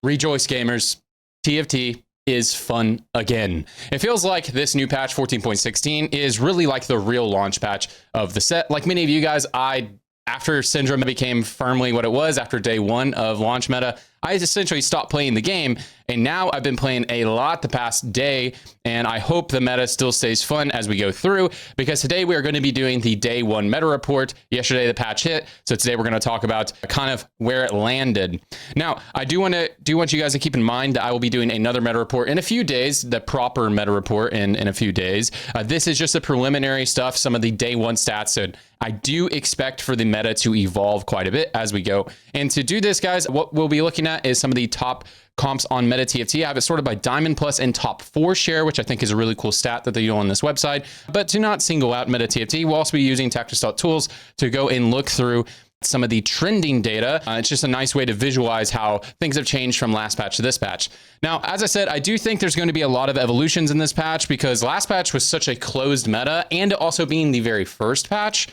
Rejoice gamers, TFT is fun again. It feels like this new patch 14.16 is really like the real launch patch of the set. Like many of you guys, after Syndrome became firmly what it was after day one of launch meta, I essentially stopped playing the game, and now I've been playing a lot the past day, and I hope the meta still stays fun as we go through, because today we are going to be doing the day one meta report. Yesterday the patch hit, so today we're going to talk about kind of where it landed. Now, I do want you guys to keep in mind that I will be doing another meta report in a few days, the proper meta report in a few days. This is just the preliminary stuff, some of the day one stats, so I do expect for the meta to evolve quite a bit as we go. And to do this, guys, what we'll be looking at is some of the top comps on Meta TFT. I have it sorted by Diamond Plus and top 4 share, which I think is a really cool stat that they do on this website. But to not single out Meta TFT, we'll also be using Tactics.tools to go and look through some of the trending data. It's just a nice way to visualize how things have changed from last patch to this patch. Now, as I said, I do think there's going to be a lot of evolutions in this patch because last patch was such a closed meta, and also being the very first patch.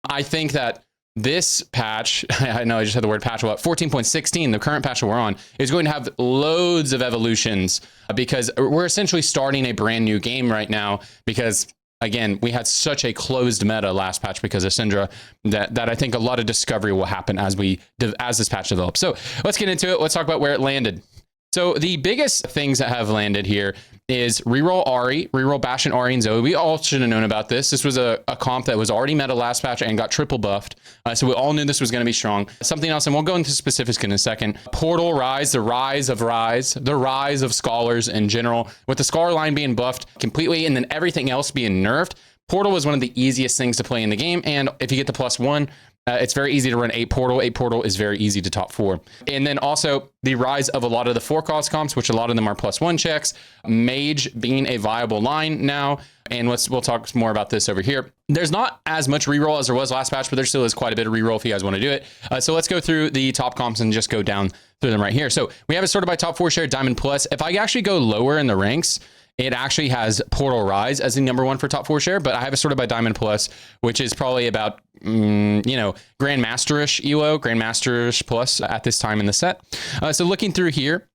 I think that this patch, I know I just had the word patch, 14.16, the current patch that we're on, is going to have loads of evolutions because we're essentially starting a brand new game right now because, again, we had such a closed meta last patch because of Syndra that I think a lot of discovery will happen as this patch develops. So let's get into it. Let's talk about where it landed. So the biggest things that have landed here is Reroll Ahri, Reroll Bash and Ahri and Zoe. We all should have known about this. This was a comp that was already meta last patch and got triple buffed. So we all knew this was going to be strong. Something else, and we'll go into specifics in a second. Portal Ryze, the rise of Ryze, the rise of Scholars in general, with the Scholar line being buffed completely and then everything else being nerfed. Portal was one of the easiest things to play in the game. And if you get the +1, it's very easy to run 8 Portal. 8 Portal is very easy to top 4. And then also the rise of a lot of the 4-cost comps, which a lot of them are +1 checks. Mage being a viable line now. And we'll talk more about this over here. There's not as much reroll as there was last patch, but there still is quite a bit of reroll if you guys want to do it. So let's go through the top comps and just go down through them right here. So we have it sorted by top 4 share, Diamond Plus. If I actually go lower in the ranks, it actually has Portal Ryze as the #1 for top 4 share, but I have it sorted by Diamond Plus, which is probably about, Grandmaster-ish ELO, Grandmaster-ish plus at this time in the set. So looking through here,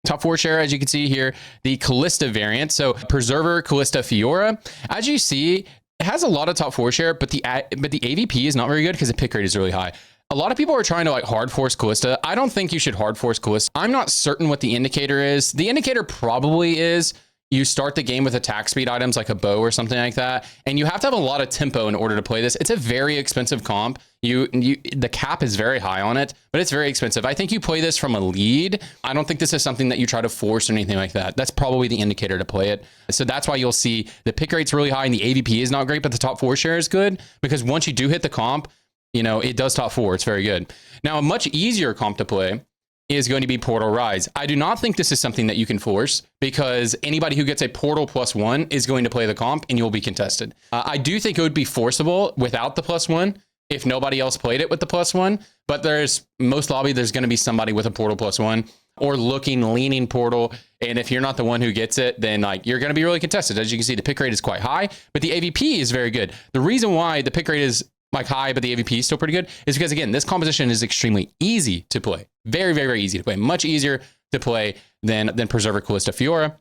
top 4 share, as you can see here, the Callista variant. So Preserver Callista Fiora, as you see, it has a lot of top 4 share, but the AVP is not very good because the pick rate is really high. A lot of people are trying to hard force Callista. I don't think you should hard force Callista. I'm not certain what the indicator is. The indicator probably is you start the game with attack speed items like a bow or something like that, and you have to have a lot of tempo in order to play this. It's a very expensive comp. The cap is very high on it, but it's very expensive. I think you play this from a lead. I don't think this is something that you try to force or anything like that. That's probably the indicator to play it. So that's why you'll see the pick rate's really high and the AVP is not great, but the top 4 share is good because once you do hit the comp, it does top 4. It's very good. Now, a much easier comp to play is going to be Portal Ryze. I do not think this is something that you can force because anybody who gets a Portal +1 is going to play the comp and you'll be contested. I do think it would be forcible without the +1 if nobody else played it with the +1, but there's going to be somebody with a Portal +1 or leaning Portal. And if you're not the one who gets it, then you're going to be really contested. As you can see, the pick rate is quite high, but the AVP is very good. The reason why the pick rate is high, but the AVP is still pretty good is because, again, this composition is extremely easy to play. Very, very, very easy to play. Much easier to play than Preserver Callista Fiora.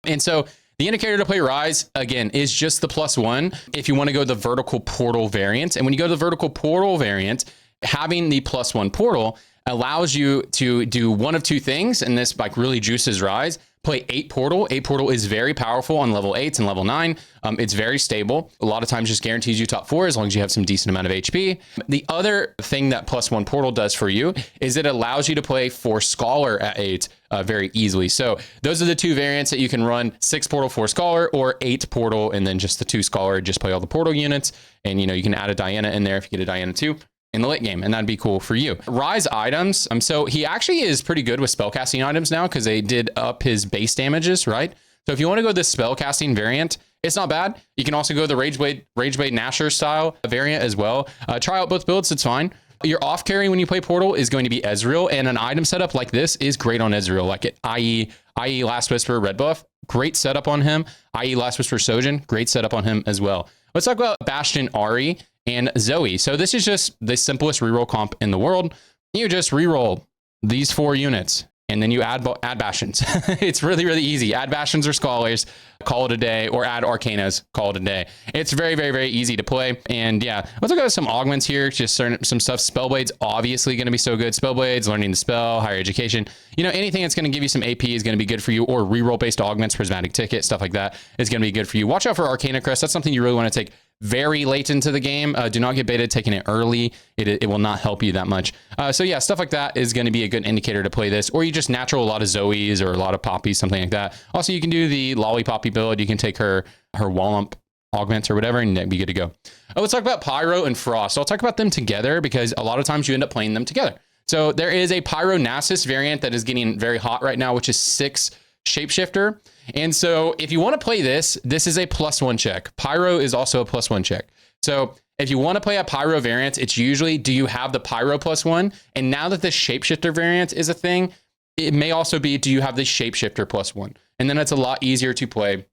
And so the indicator to play Ryze, again, is just the +1 if you want to go the vertical portal variant. And when you go to the vertical portal variant, having the +1 portal allows you to do one of two things, and this really juices Ryze. Play 8 Portal. 8 Portal is very powerful on level 8s and level 9. It's very stable. A lot of times just guarantees you top 4 as long as you have some decent amount of HP. The other thing that +1 Portal does for you is it allows you to play 4 Scholar at 8 very easily. So those are the two variants that you can run: 6 Portal, 4 Scholar, or 8 Portal, and then just the 2 Scholar, just play all the Portal units. And you can add a Diana in there if you get a Diana too in the late game, and that'd be cool for you. Ryze items, so he actually is pretty good with spellcasting items now because they did up his base damages, right? So if you want to go this spellcasting variant, it's not bad. You can also go the Rageblade Nasher style variant as well. Try out both builds, it's fine. Your off carry when you play Portal is going to be Ezreal, and an item setup like this is great on Ezreal, i.e. Last Whisper red buff, great setup on him, i.e. Last Whisper Sojourn, great setup on him as well. Let's talk about Bastion Ahri and Zoe. So this is just the simplest reroll comp in the world. You just reroll these 4 units and then you add bastions. It's really, really easy. Add bastions or scholars, call it a day, or add arcanas, call it a day. It's very, very, very easy to play. And yeah, let's look at some augments here. Just some stuff. Spellblades, obviously going to be so good. Spellblades, learning the spell, higher education. You know, anything that's going to give you some AP is going to be good for you, or reroll based augments, prismatic ticket, stuff like that is going to be good for you. Watch out for Arcana Crest. That's something you really want to take very late into the game. Do not get baited taking it early. It will not help you that much. So yeah, stuff like that is going to be a good indicator to play this, or you just natural a lot of Zoes or a lot of Poppies, something like that. Also, you can do the Lollipoppy build. You can take her Wallump augments or whatever, and that'd be good to go. Let's talk about Pyro and Frost. I'll talk about them together because a lot of times you end up playing them together. So there is a Pyro Nasus variant that is getting very hot right now, which is 6 Shapeshifter. And so if you want to play this is a +1 check. Pyro is also a +1 check. So if you want to play a Pyro variant, it's usually, do you have the Pyro +1? And now that the Shapeshifter variant is a thing, it may also be, do you have the Shapeshifter +1? And then it's a lot easier to play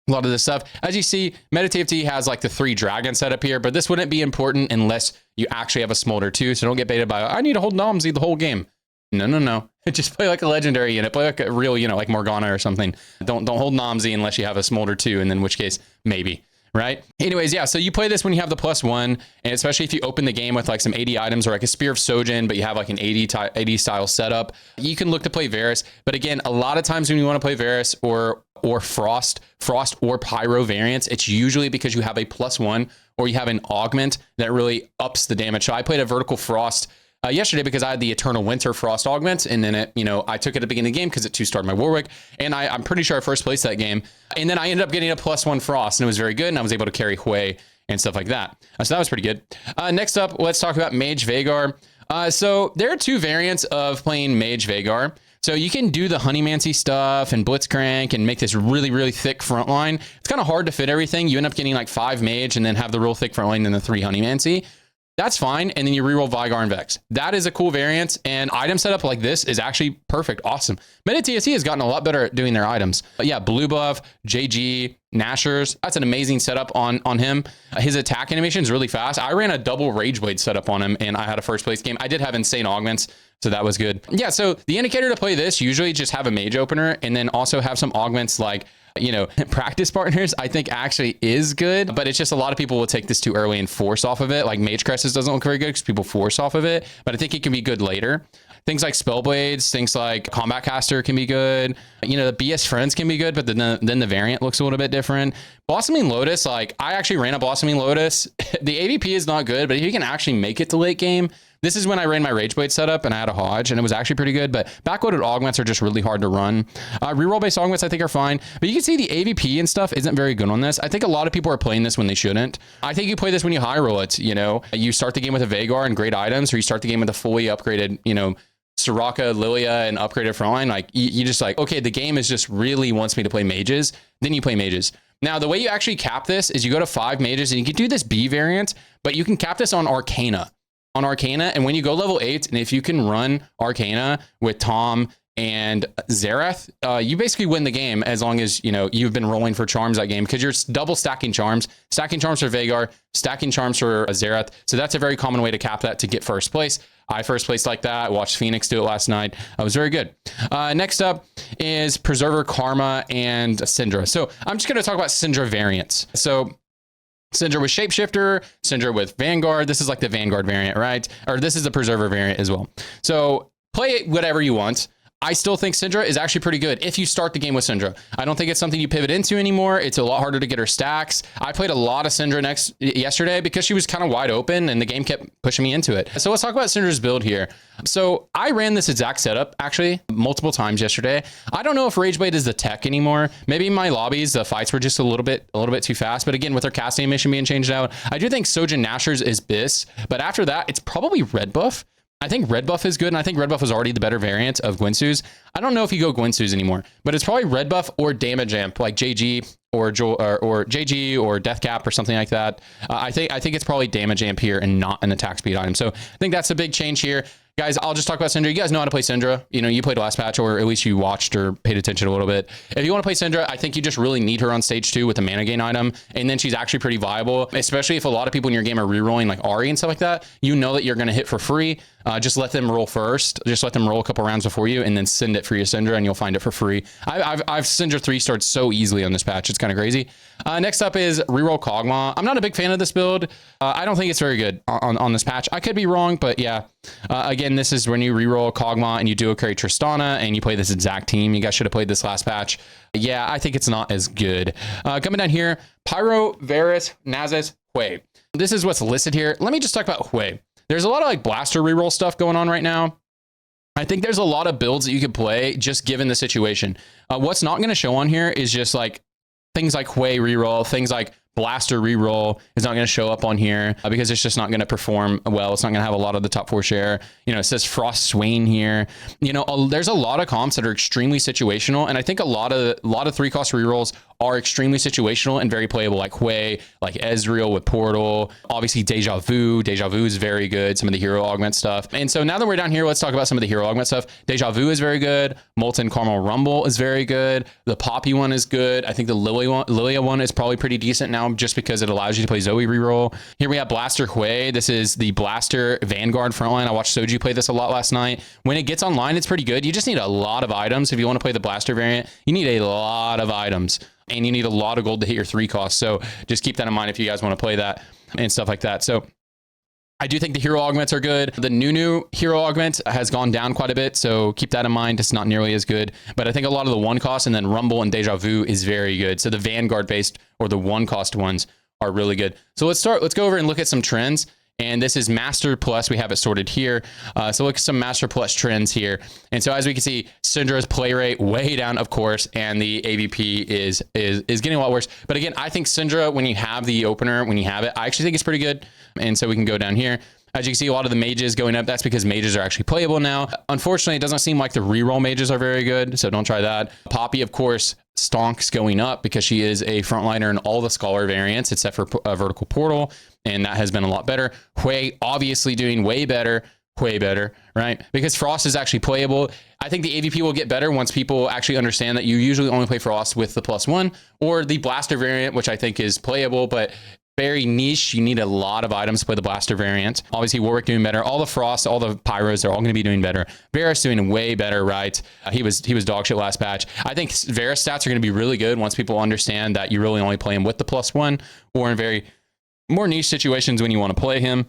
a lot of this stuff. As you see, Meta TFT has like the 3 dragon setup here, but this wouldn't be important unless you actually have a Smolder too. So don't get baited by, I need to hold Nomsy the whole game. No. Just play like a legendary unit. Play like a real, like Morgana or something. Don't hold Nomsy unless you have a Smolder too, and then in which case, maybe. Right? Anyways, yeah, so you play this when you have the +1, and especially if you open the game with like some 80 items or like a Spear of Sojin, but you have like an 80 style setup, you can look to play Varus. But again, a lot of times when you want to play Varus or Frost or Pyro variants, it's usually because you have a +1 or you have an augment that really ups the damage. So I played a Vertical Frost yesterday because I had the Eternal Winter Frost augment, and then I took it at the beginning of the game because it 2-starred my Warwick, and I'm pretty sure I first placed that game, and then I ended up getting a +1 Frost, and it was very good, and I was able to carry Hui and stuff like that. So that was pretty good. Next up, let's talk about Mage Vagar. So there are 2 variants of playing Mage Vagar. So you can do the Honeymancy stuff and Blitzcrank and make this really, really thick front line. It's kind of hard to fit everything. You end up getting like 5 Mage and then have the real thick front line and the 3 Honeymancy. That's fine. And then you reroll Vagar and Vex. That is a cool variant. And item setup like this is actually perfect. Awesome. Meta TFT has gotten a lot better at doing their items. But yeah, Blue Buff, JG, Nashers. That's an amazing setup on him. His attack animation is really fast. I ran a double Rage Blade setup on him, and I had a first place game. I did have insane augments, so that was good. Yeah, so the indicator to play this, usually just have a mage opener and then also have some augments like, practice partners, I think actually is good, but it's just a lot of people will take this too early and force off of it. Like Mage Cresses doesn't look very good because people force off of it, but I think it can be good later. Things like Spellblades, things like Combat Caster can be good. The BS Friends can be good, but then the variant looks a little bit different. Blossoming Lotus, like I actually ran a Blossoming Lotus. The AVP is not good, but if you can actually make it to late game, this is when I ran my Rage Blade setup and I had a Hodge and it was actually pretty good, but backloaded augments are just really hard to run. Reroll based augments I think are fine, but you can see the AVP and stuff isn't very good on this. I think a lot of people are playing this when they shouldn't. I think you play this when you high roll it, you start the game with a Vagar and great items, or you start the game with a fully upgraded, Soraka, Lilia, and upgraded frontline. Like you just like, okay, the game is just really wants me to play mages. Then you play mages. Now, the way you actually cap this is you go to 5 mages and you can do this B variant, but you can cap this on Arcana. And when you go level 8, and if you can run Arcana with Tom and Xerath, you basically win the game as long as, you've been rolling for charms that game, because you're double stacking charms for Vagar, stacking charms for Xerath. So that's a very common way to cap that to get first place. I first placed like that. I watched Phoenix do it last night. It was very good. Next up is Preserver, Karma, and Syndra. So I'm just going to talk about Syndra variants. So Syndra with Shapeshifter, Syndra with Vanguard. This is like the Vanguard variant, right? Or this is the Preserver variant as well. So play it whatever you want. I still think Syndra is actually pretty good if you start the game with Syndra. I don't think it's something you pivot into anymore. It's a lot harder to get her stacks. I played a lot of Syndra yesterday because she was kind of wide open and the game kept pushing me into it. So let's talk about Syndra's build here. So I ran this exact setup actually multiple times yesterday. I don't know if Rageblade is the tech anymore. Maybe in my lobbies, the fights were just a little bit too fast. But again, with her casting animation being changed out, I do think Sojin Nashers is BIS. But after that, it's probably Red Buff. I think Red Buff is good, and I think Red Buff was already the better variant of Gwynsu's. I don't know if you go Gwynsu's anymore, but it's probably Red Buff or Damage Amp, like JG or JG or Death Cap or something like that. I think it's probably Damage Amp here and not an attack speed item. So I think that's a big change here. Guys, I'll just talk about Syndra. You guys know how to play Syndra. You know, you played last patch, or at least you watched or paid attention a little bit. If you want to play Syndra, I think you just really need her on stage 2 with the mana gain item. And then she's actually pretty viable, especially if a lot of people in your game are rerolling like Ahri and stuff like that. You know that you're going to hit for free. Just let them roll first. Just let them roll a couple rounds before you, and then send it for your Syndra, and you'll find it for free. I've Syndra 3-starred so easily on this patch. It's kind of crazy. Next up is Reroll Koga. I'm not a big fan of this build. I don't think it's very good on this patch. I could be wrong, but yeah. Again, this is when you reroll Kog'Maw and you do a carry Tristana and you play this exact team. You guys should have played this last patch. Yeah, I think it's not as good. Coming down here, Pyro, Varus, Nasus, Hui. This is what's listed here. Let me just talk about Hui. There's a lot of like blaster reroll stuff going on right now. I think there's a lot of builds that you could play just given the situation. What's not going to show on here is just like things like Hui reroll, things like Blaster reroll is not going to show up on here because it's just not going to perform well. It's not going to have a lot of the top 4 share. You know, it says Frost Swain here. You know, there's a lot of comps that are extremely situational, and I think a lot of 3-cost rerolls are extremely situational and very playable, like Hui, like Ezreal with Portal. Obviously, Deja Vu. Deja Vu is very good. Some of the hero augment stuff. And so now that we're down here, let's talk about some of the hero augment stuff. Deja Vu is very good. Molten Caramel Rumble is very good. The Poppy one is good. I think the Lilia one is probably pretty decent now, just because it allows you to play Zoe reroll. Here we have Blaster Hui. This is the Blaster Vanguard frontline. I watched Soju play this a lot last night. When it gets online, it's pretty good. You just need a lot of items. If you want to play the Blaster variant, you need a lot of items. And you need a lot of gold to hit your 3 costs. So just keep that in mind if you guys want to play that and stuff like that. So I do think the hero augments are good. The new hero augment has gone down quite a bit, so keep that in mind. It's not nearly as good, but I think a lot of the 1-cost and then Rumble and Deja Vu is very good. So the Vanguard based or the 1-cost ones are really good. So let's go over and look at some trends. And this is Master Plus. We have it sorted here. So look at some Master Plus trends here. And so as we can see, Syndra's play rate way down, of course, and the AVP is getting a lot worse. But again, I think Syndra, when you have the opener, when you have it, I actually think it's pretty good. And so we can go down here. As you can see, a lot of the mages going up. That's because mages are actually playable now. Unfortunately, it doesn't seem like the reroll mages are very good, so don't try that. Poppy, of course, stonks going up because she is a frontliner in all the Scholar variants except for Vertical Portal, and that has been a lot better. Hui obviously doing way better, right? Because Frost is actually playable. I think the AVP will get better once people actually understand that you usually only play Frost with the +1 or the Blaster variant, which I think is playable, but very niche. You need a lot of items to play the Blaster variant. Obviously, Warwick doing better. All the Frost, all the Pyros, they're all going to be doing better. Varus doing way better, right? He was dog shit last patch. I think Varus stats are going to be really good once people understand that you really only play him with the +1 or in very more niche situations when you want to play him.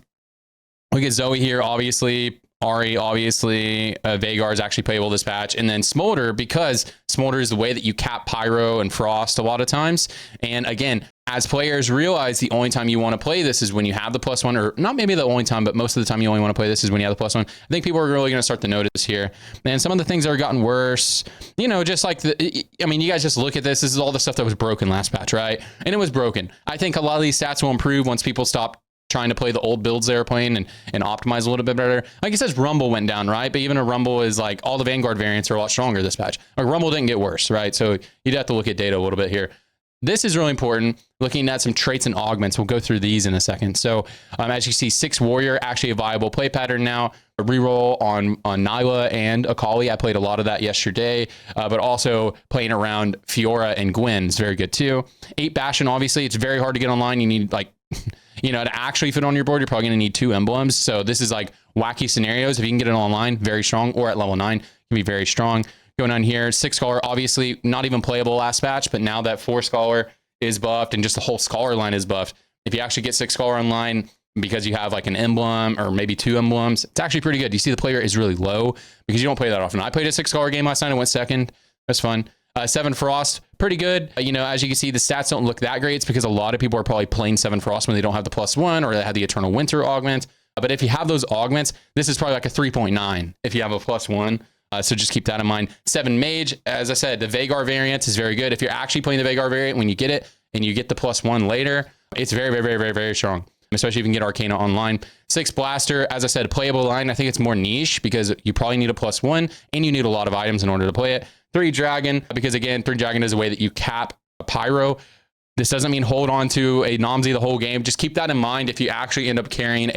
We get Zoe here, obviously. Ahri, obviously. Vagar is actually playable this patch. And then Smolder, because Smolder is the way that you cap Pyro and Frost a lot of times. And again, as players realize the only time you want to play this is when you have the +1, or not maybe the only time, but most of the time you only want to play this is when you have the +1. I think people are really going to start to notice here. And some of the things that are gotten worse, you know, just like I mean, you guys just look at this. This is all the stuff that was broken last patch, right? And it was broken. I think a lot of these stats will improve once people stop trying to play the old builds they were playing and optimize a little bit better. Like it says Rumble went down, right? But even a Rumble is like all the Vanguard variants are a lot stronger this patch. Like Rumble didn't get worse, right? So you'd have to look at data a little bit here. This is really important, looking at some traits and augments. We'll go through these in a second. So as you see, 6 Warrior, actually a viable play pattern now. A reroll on Nyla and Akali. I played a lot of that yesterday, but also playing around Fiora and Gwen is very good too. 8 Bastion, obviously, it's very hard to get online. You need like, you know, to actually fit on your board, you're probably going to need 2 emblems. So this is like wacky scenarios. If you can get it online, very strong, or at level 9, can be very strong. Going on here, 6 Scholar, obviously not even playable last patch, but now that 4 Scholar is buffed and just the whole Scholar line is buffed, if you actually get 6 Scholar online because you have like an emblem or maybe 2 emblems, it's actually pretty good. You see the play rate is really low because you don't play that often. I played a 6 Scholar game last night. I went second. That's fun. 7 Frost, pretty good. You know, as you can see, the stats don't look that great. It's because a lot of people are probably playing 7 Frost when they don't have the +1 or they have the Eternal Winter augment. But if you have those augments, this is probably like a 3.9 if you have a +1. So just keep that in mind. 7 Mage, as I said, the Vagar variant is very good. If you're actually playing the Vagar variant when you get it and you get the +1 later, it's very, very, very, very, very strong, especially if you can get Arcana online. 6 Blaster, as I said, playable line. I think it's more niche because you probably need a +1 and you need a lot of items in order to play it. 3 Dragon, because again, 3 Dragon is a way that you cap a Pyro. This doesn't mean hold on to a Nomsy the whole game. Just keep that in mind if you actually end up carrying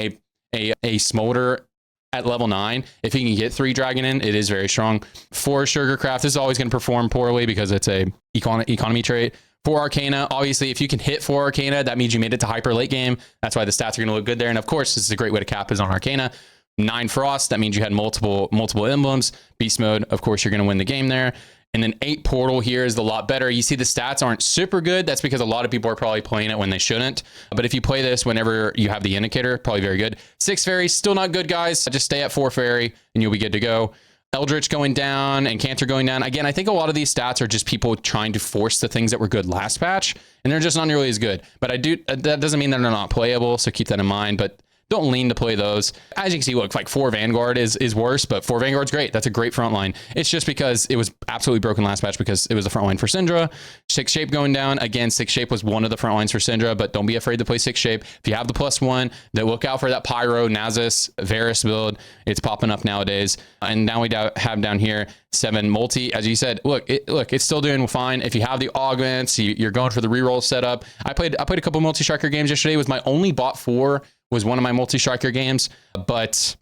a Smolder at level 9. If he can get 3 Dragon in, it is very strong. 4 Sugarcraft, this is always going to perform poorly because it's a economy trait. 4 Arcana, obviously, if you can hit 4 Arcana, that means you made it to hyper late game. That's why the stats are going to look good there. And of course, this is a great way to cap is on Arcana. 9 Frost, that means you had multiple emblems. Beast Mode, of course, you're going to win the game there. And then 8 Portal here is a lot better. You see the stats aren't super good. That's because a lot of people are probably playing it when they shouldn't. But if you play this whenever you have the indicator, probably very good. 6 Fairy, still not good, guys. Just stay at 4 Fairy and you'll be good to go. Eldritch going down and Cantor going down. Again, I think a lot of these stats are just people trying to force the things that were good last patch, and they're just not nearly as good. But that doesn't mean that they're not playable, so keep that in mind. But don't lean to play those. As you can see, look, like 4 Vanguard is worse, but 4 Vanguard's great. That's a great front line. It's just because it was absolutely broken last patch because it was the front line for Syndra. 6 Shape going down. Again, 6 Shape was one of the front lines for Syndra, but don't be afraid to play 6 Shape. If you have the +1, then look out for that Pyro, Nasus, Varus build. It's popping up nowadays. And now we have down here 7 multi. As you said, look, it's still doing fine. If you have the augments, you're going for the reroll setup. I played a couple multi-striker games yesterday. It was my only bot 4 was one of my multi-striker games, but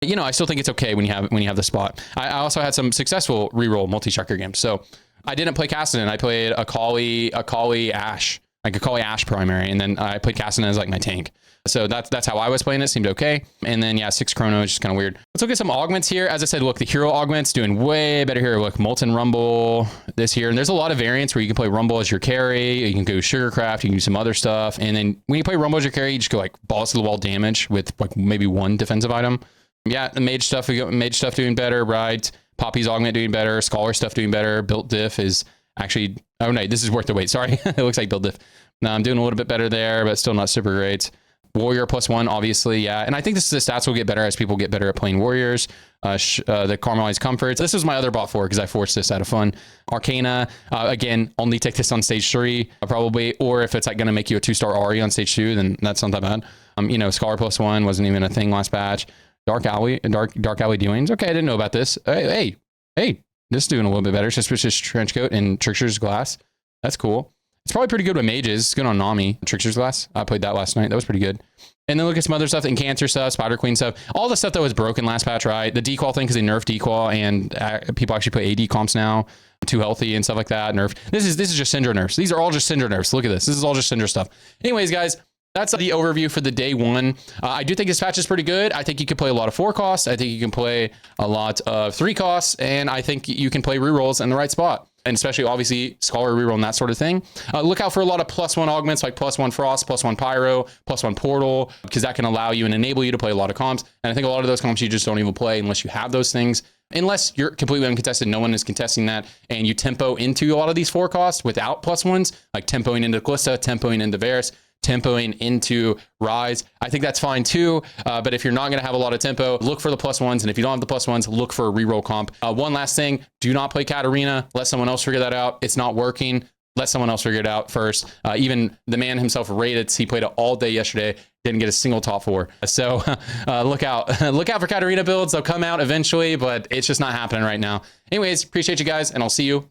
you know, I still think it's okay when you have the spot. I also had some successful reroll multi-striker games. So I didn't play Kassadin. I played a Kali Ashe, like a Kali Ashe primary, and then I played Kassadin as like my tank. So that's how I was playing it. Seemed okay. And then yeah, 6 Chrono is just kind of weird. Let's look at some augments here. As I said, look, the hero augments doing way better here. Look, Molten Rumble this here. And there's a lot of variants where you can play Rumble as your carry. You can go Sugarcraft. You can do some other stuff. And then when you play Rumble as your carry, you just go like balls to the wall damage with like maybe 1 defensive item. Yeah, the mage stuff doing better, right? Poppy's augment doing better. Scholar stuff doing better. Built diff is actually, oh no, this is worth the wait. Sorry, it looks like build diff. No, I'm doing a little bit better there, but still not super great. Warrior +1, obviously, yeah. And I think the stats will get better as people get better at playing warriors. The Caramelized Comforts. This was my other bot 4 because I forced this out of fun. Arcana, again, only take this on stage 3, probably. Or if it's like going to make you a 2-star Ahri on stage 2, then that's not that bad. You know, Scholar +1 wasn't even a thing last patch. Dark Alley dealings. Okay, I didn't know about this. Hey, this is doing a little bit better. Suspicious Trenchcoat and Trickster's Glass. That's cool. It's probably pretty good with mages. It's good on Nami. Trickster's Glass. I played that last night. That was pretty good. And then look at some other stuff, Encancer stuff, Spider Queen stuff. All the stuff that was broken last patch, right? The dequal thing, because they nerfed dequal, and people actually play AD comps now. Too healthy and stuff like that. Nerf. This is just Syndra nerfs. These are all just Syndra nerfs. Look at this. This is all just Syndra stuff. Anyways, guys, that's the overview for the day 1. I do think this patch is pretty good. I think you can play a lot of 4 costs. I think you can play a lot of 3 costs. And I think you can play rerolls in the right spot. And especially, obviously, Scholar reroll and that sort of thing. Look out for a lot of +1 augments, like +1 Frost, +1 Pyro, +1 Portal, because that can allow you and enable you to play a lot of comps. And I think a lot of those comps you just don't even play unless you have those things. Unless you're completely uncontested, no one is contesting that, and you tempo into a lot of these 4 costs without +1s, like tempoing into Kalista, tempoing into Varus, tempoing into Ryze. I think that's fine too. But if you're not going to have a lot of tempo, look for the +1s. And if you don't have the +1s, look for a reroll comp. One last thing, do not play Katarina. Let someone else figure that out. It's not working. Let someone else figure it out first. Even the man himself rated. He played it all day yesterday. Didn't get a single top 4. So look out for Katarina builds. They'll come out eventually, but it's just not happening right now. Anyways, appreciate you guys, and I'll see you